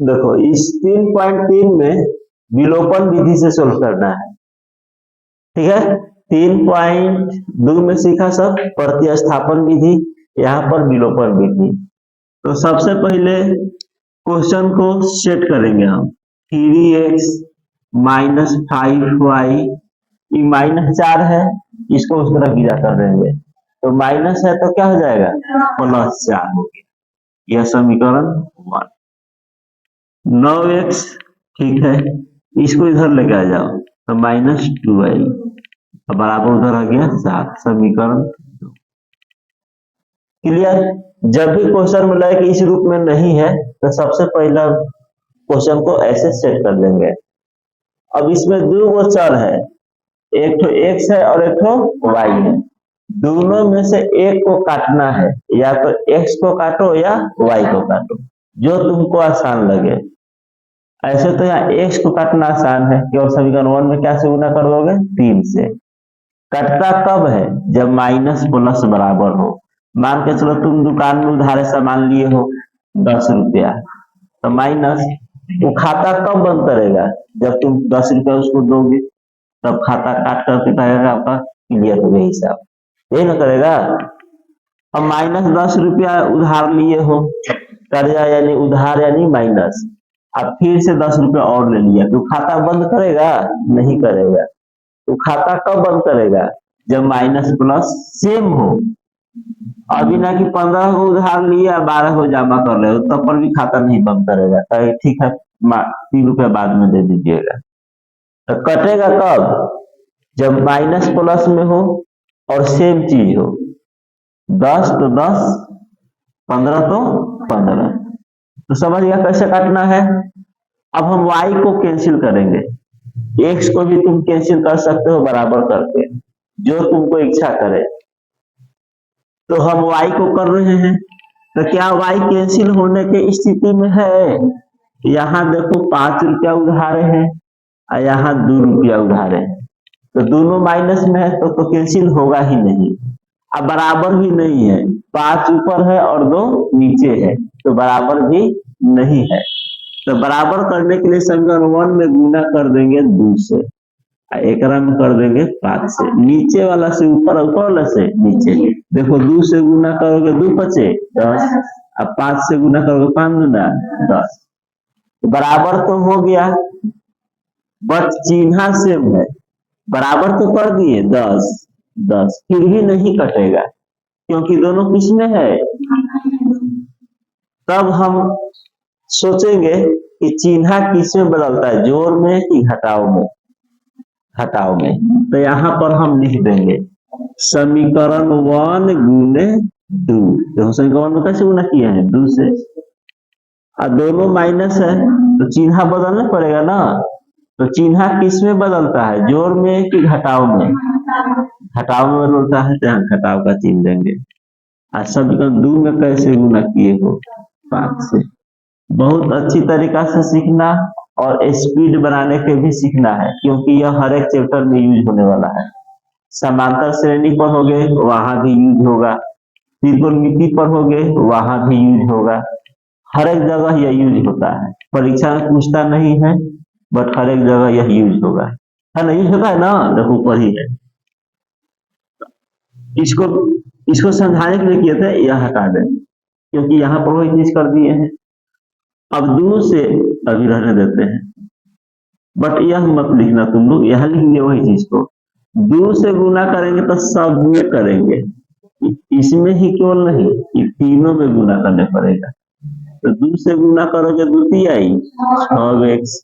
देखो इस 3.3 में विलोपन विधि से सोल्व करना है, ठीक है। 3.2 में सीखा सब प्रतिस्थापन विधि, यहाँ पर विलोपन विधि। तो सबसे पहले क्वेश्चन को सेट करेंगे हम। 3x माइनस 5y, ये -4 है, इसको उस तरह गिरा कर देंगे, तो माइनस है तो क्या हो जाएगा, +4 हो गया। यह समीकरण 1। 9x, ठीक है, इसको इधर लेके आ जाओ, तो -2y बराबर उधर आ गया 7, समीकरण 2। क्लियर। जब भी क्वेश्चन मिला है कि इस रूप में नहीं है, तो सबसे पहला क्वेश्चन को ऐसे सेट कर देंगे। अब इसमें दो चर है, एक तो x है और एक तो y है, दोनों में से एक को काटना है, या तो x को काटो या y को काटो, जो तुमको आसान लगे। ऐसे तो यहाँ x को काटना आसान है, केवल समीकरण 1 में क्या से गुना कर दोगे, 3 से। कटता कब है, जब माइनस प्लस बराबर हो। मान के चलो तुम दुकान में उधारे सामान लिए हो 10 रुपया, तो माइनस, वो खाता कब बंद करेगा, जब तुम 10 रुपया उसको दोगे, तब खाता काट करके कहेगा आपका क्लियर हो गया हिसाब, यही ना करेगा। अब -10 रुपया उधार लिए हो, कर्जा यानी उधार यानी माइनस, अब फिर से 10 रुपया और ले लिया, तो खाता बंद करेगा, नहीं करेगा। तो खाता कब बंद करेगा, जब माइनस प्लस सेम हो। अभी ना कि 15 को उधार लिया 12 को जमा कर रहे हो, तब पर भी खाता नहीं बंद करेगा, तो ठीक है 3 रुपया बाद में दे दीजिएगा। तो कटेगा कब, जब माइनस प्लस में हो और सेम चीज हो। 10 तो 10, 15 तो 15। तो समझ गया कैसे काटना है। अब हम y को कैंसिल करेंगे, x को भी तुम कैंसिल कर सकते हो बराबर करके, जो तुमको इच्छा करे। तो हम y को कर रहे हैं, तो क्या y कैंसिल होने की स्थिति में है। यहाँ देखो 5 रुपया उधारे हैं और यहाँ 2 रुपया उधारे हैं, तो दोनों माइनस में है, तो कैंसिल होगा ही नहीं। अब बराबर भी नहीं है, 5 ऊपर है और 2 नीचे है, तो बराबर भी नहीं है। तो बराबर करने के लिए समीकरण 1 में गुना कर देंगे 2 से, एक में कर देंगे 5 से, नीचे वाला से ऊपर, ऊपर वाला से नीचे। देखो 2 से गुना करोगे 2 बचे 10, अब 5 से गुना करोगे 5 गुना 10, बराबर तो हो गया, बट चिन्ह सेम है। बराबर तो कर दिए 10 10, फिर भी नहीं कटेगा, क्योंकि दोनों किसमें है। तब हम सोचेंगे कि चिन्ह किसमें बदलता है, जोड़ में कि घटाव में। घटाव में, तो यहाँ पर हम लिख देंगे समीकरण 1 गुने 2। तो समीकरण में कैसे गुना किए हैं, 2 से, और दोनों माइनस है, तो चिन्ह बदलना पड़ेगा ना। तो चिन्ह किस में बदलता है, जोड़ में कि घटाव में। घटाव में बदलता है, तो यहाँ घटाव का चिन्ह देंगे। और समीकरण 2 में कैसे गुना किए हो, 5 से। बहुत अच्छी तरीका से सीखना और स्पीड बनाने के भी सीखना है, क्योंकि यह हर एक चैप्टर में यूज होने वाला है। समांतर श्रेणी पर हो गए वहां भी यूज होगा, त्रिकोणमिति पर हो गए वहां भी यूज होगा, हर एक जगह यह यूज होता है। परीक्षा में पूछता नहीं है, बट हर एक जगह यह यूज होगा, है ना, यूज होता है ना, देखो ऊपर ही है। इसको समझाने के लिए किए थे, यह हटा दें, क्योंकि यहाँ पर वही चीज कर दिए हैं। अब 2 से अभी रहने देते हैं, बट यह मत लिखना तुम लोग, यह लिखेंगे वही चीज को। 2 से गुना करेंगे तो सब में करेंगे, इसमें ही केवल नहीं, ये तीनों में गुना करने पड़ेगा। तो 2 से गुना करोगे 2 तिहाई 6x,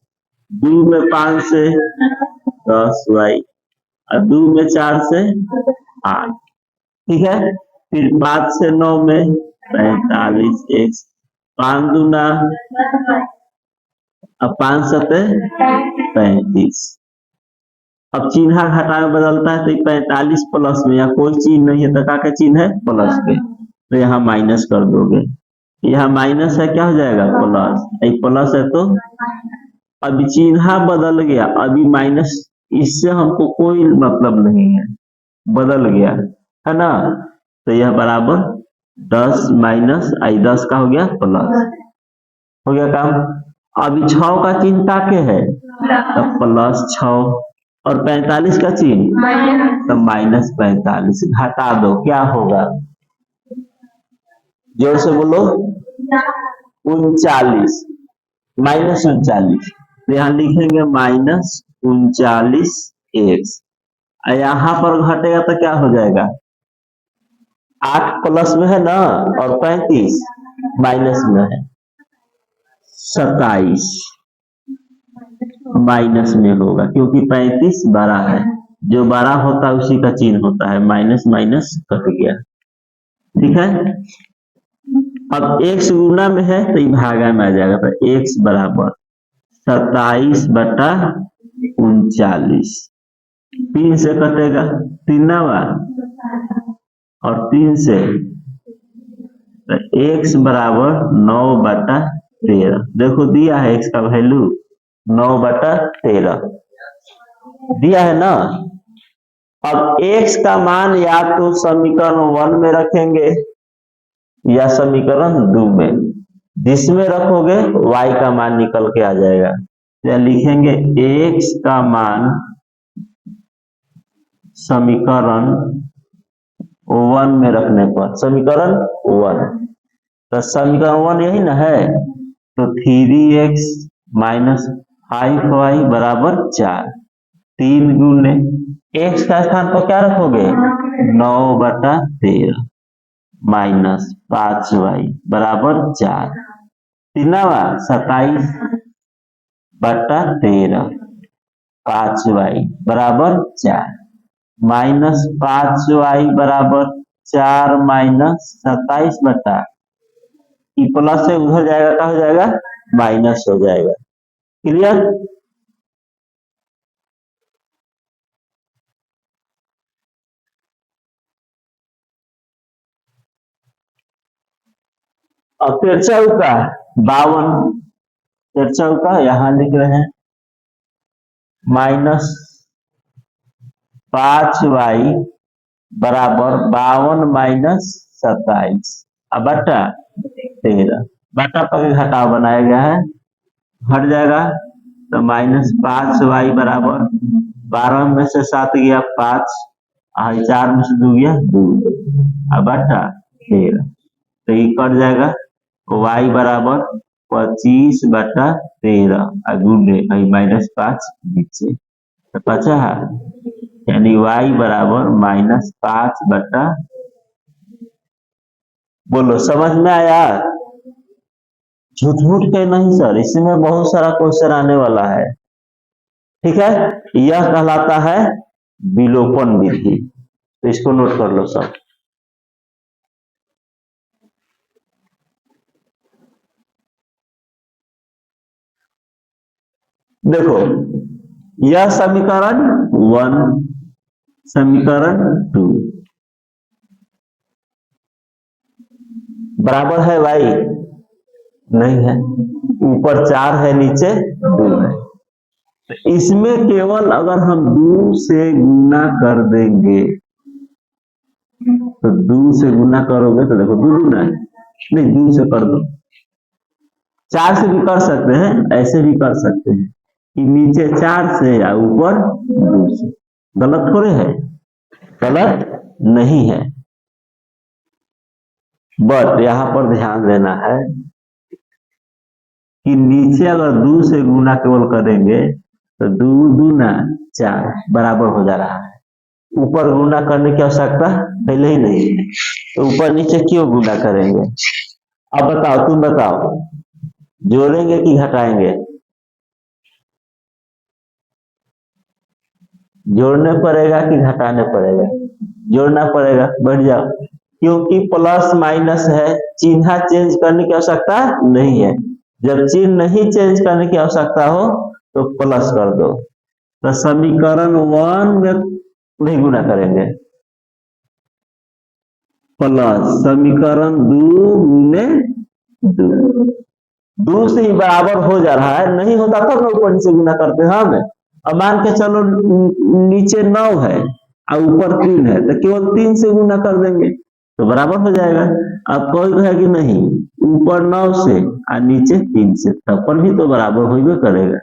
2 में 5 से 10y, और 2 में 4 से 8, ठीक है। फिर 5 से 9 में 45x, 5 दूना, अब 5 सते 35। अब चिन्ह घटा में बदलता है, तो 45 प्लस में, या कोई चिन्ह नहीं है तो का चिन्ह है प्लस के, तो यहाँ माइनस कर दोगे, यहाँ माइनस है क्या हो जाएगा प्लस, प्लस है तो अभी चिन्ह बदल गया, अभी माइनस, इससे हमको कोई मतलब नहीं है, बदल गया है ना। तो यह बराबर 10 माइनस 10 का हो गया प्लस, हो गया काम। अभी 6 का चिन्ह काके है तो +6 और 45 का चिन्ह तो -45 घटा दो क्या होगा जोर से बोलो 39 -39 तो यहाँ लिखेंगे -39x यहाँ पर घटेगा तो क्या हो जाएगा 8 प्लस में है ना और 35 माइनस में है 27 माइनस में होगा क्योंकि 35 बड़ा है जो बड़ा होता है उसी का चिन्ह होता है माइनस माइनस कट गया ठीक है अब x गुना में है तो ये भागा में आ जाएगा तो x बराबर 27/39 3 से कटेगा 3 और 3 से तो x बराबर 9/13 देखो दिया है x का वैल्यू 9/13 दिया है ना अब x का मान या तो समीकरण 1 में रखेंगे या समीकरण 2 में जिसमें रखोगे y का मान निकल के आ जाएगा या लिखेंगे x का मान समीकरण 1 में रखने पर समीकरण 1 तो समीकरण 1 यही ना है तो 3x - 5y बराबर 4 3 गुने x का स्थान पर क्या रखोगे 9/13 माइनस 5y बराबर 4 तीनवा 27/13 5y बराबर 4 माइनस 5y बराबर 4 माइनस 27 प्लस से उधर जाएगा क्या हो जाएगा माइनस हो जाएगा क्लियर और फिर चौका 52 फिर चौका यहां लिख रहे हैं -5y बराबर 52 माइनस 27 अब बटा 13 बटा पर घटाव बनाया गया है हट जाएगा तो -5y बराबर 12 में से 7 गया 5 4 में से 2 गया 2 अब बटा 13 तो ये कट जाएगा y बराबर 25/13 गुणे -5 नीचे तो बचा है यानी y बराबर -5 बोलो समझ में आया झूठ मूठ के नहीं सर इसमें बहुत सारा क्वेश्चन आने वाला है ठीक है यह कहलाता है विलोपन विधि तो इसको नोट कर लो सब देखो यह समीकरण 1 समीकरण 2 बराबर है y नहीं है ऊपर 4 है नीचे 2 है तो इसमें केवल अगर हम 2 से गुना कर देंगे तो 2 से गुना करोगे तो देखो 2 गुना है नहीं 2 से कर दो 4 से भी कर सकते हैं ऐसे भी कर सकते हैं कि नीचे 4 से या ऊपर 2 से गलत थोड़े है गलत नहीं है बट यहाँ पर ध्यान देना है कि नीचे अगर 2 से गुना केवल करेंगे तो 2 दूना 4 बराबर हो जा रहा है ऊपर गुना करने की आवश्यकता पहले ही नहीं है तो ऊपर नीचे क्यों गुना करेंगे अब बताओ तुम बताओ जोड़ेंगे कि घटाएंगे जोड़ने पड़ेगा कि घटाने पड़ेगा जोड़ना पड़ेगा बढ़ जाओ क्योंकि प्लस माइनस है चिन्ह चेंज करने की आवश्यकता नहीं है जब चिन्ह नहीं चेंज करने की आवश्यकता हो तो प्लस कर दो तो समीकरण 1 में नहीं गुना करेंगे प्लस समीकरण 2 गुने 2 से ही बराबर हो जा रहा है नहीं होता तब तो ऊपर नीचे गुना करते हैं हम अब मान के चलो नीचे 9 है और ऊपर 3 है तो केवल 3 से गुना कर देंगे तो बराबर हो जाएगा अब कोई है कि नहीं ऊपर 9 से और नीचे 3 से, तब पर भी तो बराबर होइबे करेगा।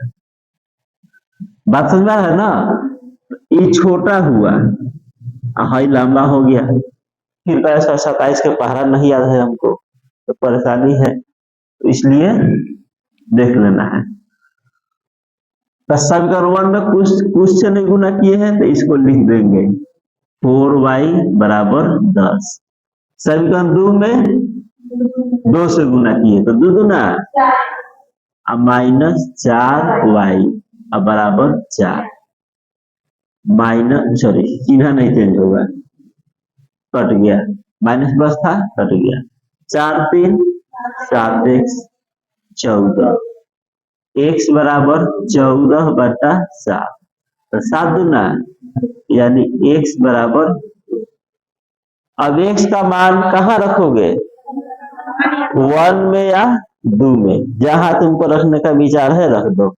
बात समझ में आ रहा है ना। ये छोटा हुआ हाई लंबा हो गया, फिर कैसा 27 के पहाड़ा नहीं याद है हमको तो परेशानी है, तो इसलिए देख लेना है। तो समीकरण 1 में कुछ से नहीं गुना किए हैं तो इसको लिख देंगे 4y बराबर 10। समीकरण 2 में 2 से गुना किए तो 2 दूना माइनस 4y बराबर 4, माइनस सॉरी चिन्ह नहीं चेंज होगा, कट गया, माइनस प्लस था कट गया, 4 3 7 x 14, x बराबर 14 बटा 7, तो 7 दूना यानी x बराबर, अब x का मान कहाँ रखोगे, 1 में या 2 में, जहां तुमको रखने का विचार है रख दो।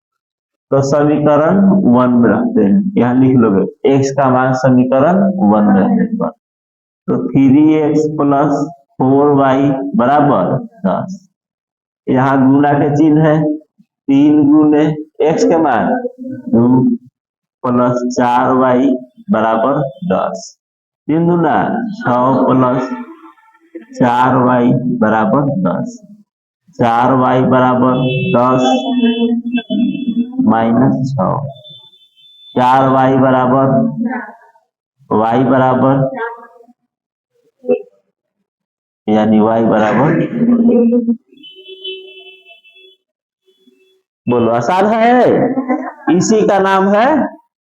तो समीकरण 1 में रखते हैं, यहाँ लिख लोगे x का मान समीकरण 1 में रखने पर, तो 3x प्लस 4y बराबर 10, यहाँ गुना के चिन्ह है, 3 गुने x के मान 2 प्लस 4y बराबर 10, 3 दूना 6 प्लस 4y बराबर 10, 4y बराबर 10 माइनस 6, 4y बराबर y बराबर यानी y बराबर, बोलो आसान है, इसी का नाम है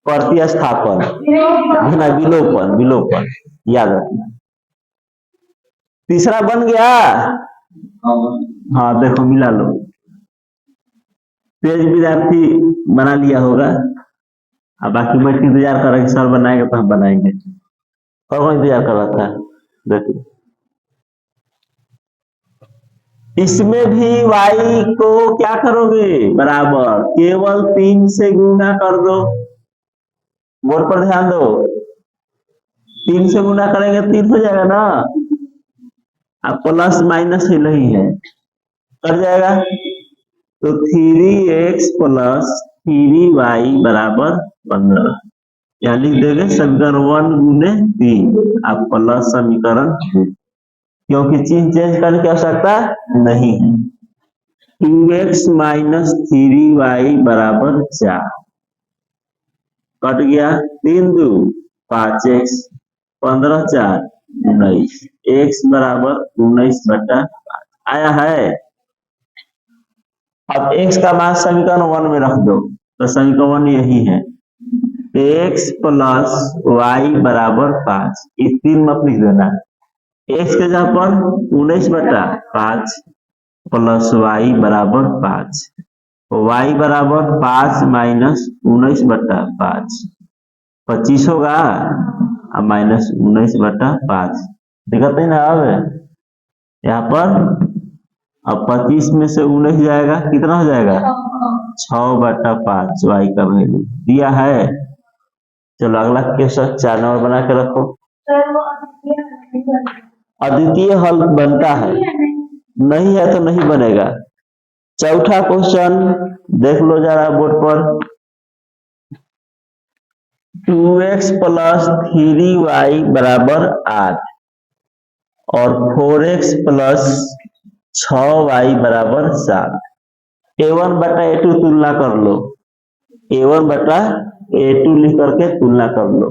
प्रतिस्थापन, विलोपन, विलोपन याद रखना। तीसरा बन गया, हाँ देखो मिला लो, तेज विद्यार्थी बना लिया होगा, अब बाकी मैं इंतजार कर रहा सर बनाएंगे तो हम बनाएंगे, और कौन इंतजार कर रहा था, देखिए इसमें भी y को क्या करोगे बराबर, केवल 3 से गुना कर दो, बोर्ड पर ध्यान दो, 3 से गुना करेंगे 3 हो जाएगा ना, अब प्लस माइनस ही नहीं है, कर जाएगा, तो 3x प्लस 3y बराबर 15, यहाँ लिख देंगे समीकरण 1 गुने 3 अब प्लस समीकरण 2, क्योंकि चिन्ह चेंज करने की आवश्यकता नहीं है। 2x माइनस 3y बराबर 4, कट गया, 3 2 5x 15 4 19, x बराबर 19 बटा 5 आया है। अब x का मान समीकरण 1 में रख दो, तो समीकरण 1 यही है, x प्लस y बराबर 5, इस 3 मत लिख देना, x के जगह पर 19 बटा 5 प्लस y बराबर 5, y बराबर 5 माइनस 19 बटा 5 25 होगा, अब माइनस 19 बटा 5, दिक्कत नहीं ना, अब यहाँ पर अब 25 में से 19 जाएगा, कितना हो जाएगा 6 बटा 5, y का वैल्यू दिया है। चलो अगला क्वेश्चन 4 नंबर बना के रखो, अद्वितीय हल बनता है, नहीं है तो नहीं बनेगा। चौथा क्वेश्चन देख लो जरा बोर्ड पर, 2x प्लस 3y बराबर 8 और 4x प्लस 6y बराबर 7, a1 बटा a2 तुलना कर लो, a1 बटा a2 लिख करके तुलना कर लो,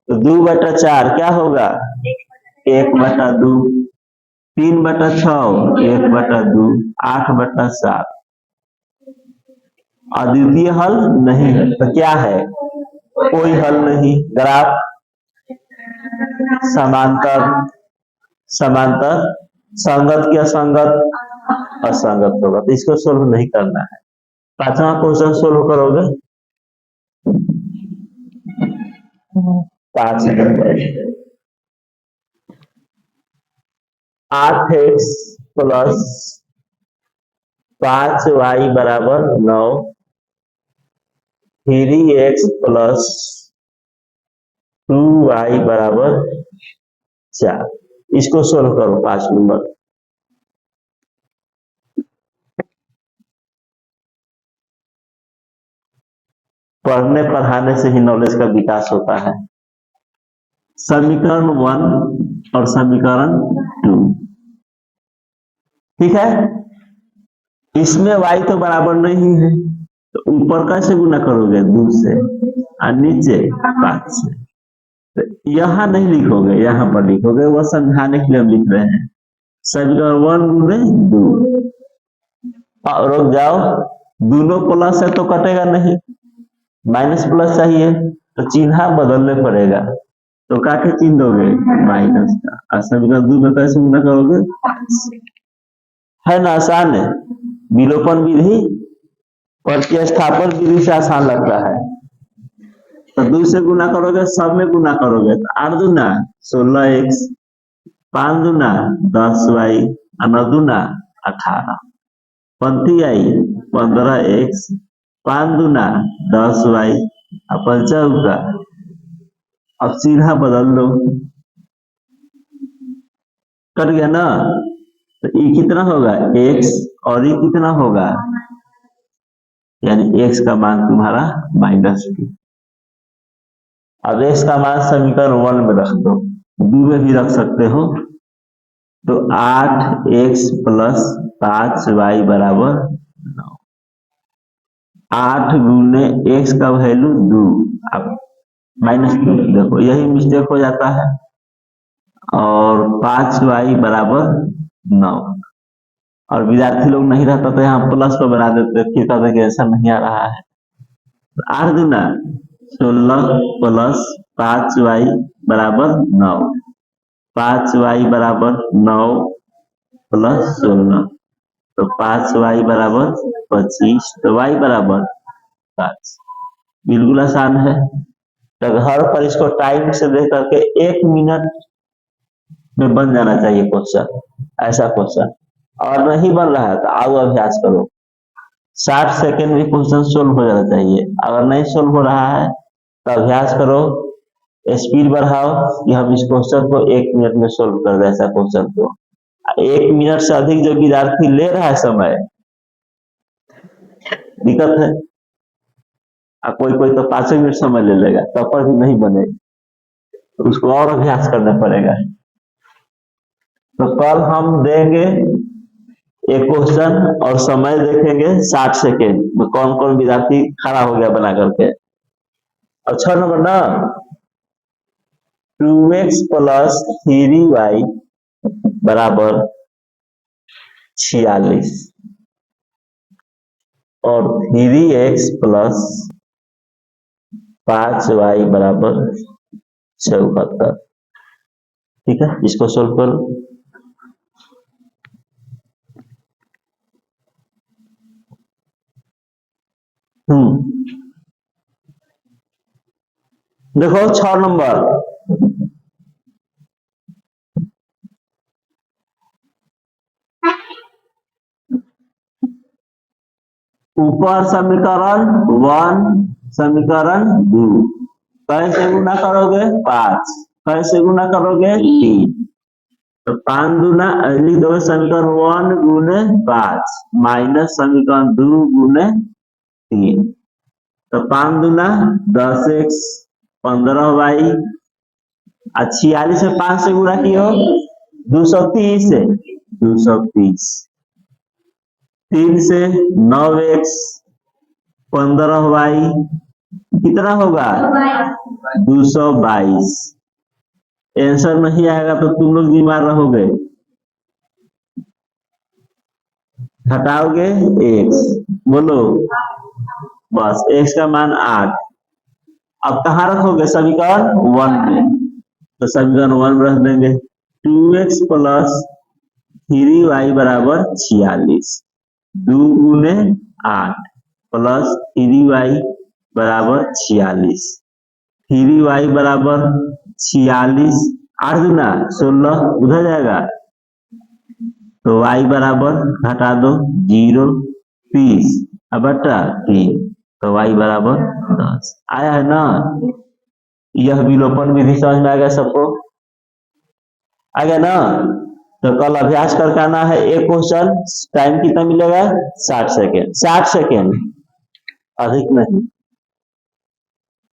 तो 2 बटा 4 क्या होगा 1 बटा 2, 3 बटा 6 1 बटा 2, 8 बटा 7, अद्वितीय हल नहीं है, तो क्या है कोई हल नहीं, ग्राफ समांतर, समांतर संगत की असंगत असंगत होगा, तो इसको सोल्व नहीं करना है। 5वां क्वेश्चन सोल्व करोगे, 5 नंबर, 8x प्लस 5y बराबर 9, 3x प्लस 2y बराबर 4, इसको सोल्व करो 5 नंबर। पढ़ने पढ़ाने से ही नॉलेज का विकास होता है। समीकरण 1 और समीकरण 2, ठीक है। इसमें y तो बराबर नहीं है, तो ऊपर कैसे गुना करोगे? 2 से, और नीचे 5 से। तो यहाँ नहीं लिखोगे, यहाँ पर लिखोगे, वो समझाने के लिए हम लिख रहे हैं। समीकरण 1 गुने 2, रुक जाओ, दोनों प्लस है तो कटेगा नहीं, माइनस प्लस चाहिए, तो चिन्ह बदलने पड़ेगा। तो क्या के चिन्ह दोगे? माइनस का। और समीकरण 2 में कैसे गुना करोगे? 5। है ना आसान है? विलोपन विधि प्रतिस्थापन विधि से आसान लगता है। तो 2 से गुना करोगे, सब में गुना करोगे, तो 8 दूना 16x, 5 दूना 10y, 9 दूना 18, पंथी आई 15x, 5 दूना 10y, और 5 का। अब सीधा बदल दो, कट गया ना। तो ये कितना होगा? x, और ये कितना होगा? यानी x का मान तुम्हारा -2। अब x का मान समीकरण 1 में रख दो, 2 में भी रख सकते हो। तो 8x + 5y बराबर 9। 8 गुने x का वैल्यू 2, अब -2, देखो यही मिस्टेक हो जाता है। और 5y बराबर 9। और विद्यार्थी लोग नहीं रहता तो यहाँ प्लस पर बना देते, फिर कहते कि ऐसा नहीं आ रहा है। 8 दूना 16 + 5y बराबर 9, 5y बराबर 9 + 16, तो 5y बराबर 25, तो y बराबर 5। बिल्कुल आसान है। तो घर पर इसको टाइम से देख करके 1 मिनट में बन जाना चाहिए क्वेश्चन, ऐसा क्वेश्चन। और नहीं बन रहा है तो आओ अभ्यास करो, 60 सेकेंड में क्वेश्चन सोल्व हो जाना चाहिए। अगर नहीं सोल्व हो रहा है तो अभ्यास करो, स्पीड बढ़ाओ कि हम इस क्वेश्चन को 1 मिनट में सोल्व कर दें। ऐसा क्वेश्चन को 1 मिनट से अधिक जो विद्यार्थी ले रहा है समय, दिक्कत है। कोई कोई तो 5 मिनट समय ले लेगा, तब पर भी नहीं बनेगा, तो उसको और अभ्यास करना पड़ेगा। तो कल हम देंगे एक क्वेश्चन और समय देखेंगे 60 सेकेंड में कौन कौन विद्यार्थी खड़ा हो गया बना करके। और 6 नंबर ना, 2x + 3y बराबर 46, और 3x + 5y बराबर 74। ठीक है, इसको सोल्व करो। देखो 6 नंबर, ऊपर समीकरण 1, समीकरण 2, कैसे गुना करोगे? 5, कैसे गुना करोगे? 3। तो 5 दूना लिख दोगे समीकरण 1 गुने 5 माइनस समीकरण 2 गुने 3। तो 5 दूना 10x, 15y, 46 से 5 से गुना किया 230 से 230, 3 से 9x, 15y, कितना होगा? 222। आंसर नहीं आएगा तो तुम लोग बीमार रहोगे। हटाओगे x, बोलो बस, x का मान 8। अब कहाँ रखोगे? समीकरण 1 में। तो समीकरण 1 में रख देंगे 2x + 3y बराबर 46, 2 गुने 8 + 3y बराबर 46, 3y बराबर 46, 8 दूना 16, उधर जाएगा तो y बराबर घटा दो 0, 30 बटा 3, तो y बराबर 10। आया है ना? यह विलोपन विधि समझ में आ गया सबको? आ गया ना? तो कल अभ्यास करके आना है एक क्वेश्चन। टाइम कितना मिलेगा? 60 सेकेंड, 60 सेकेंड, अधिक नहीं।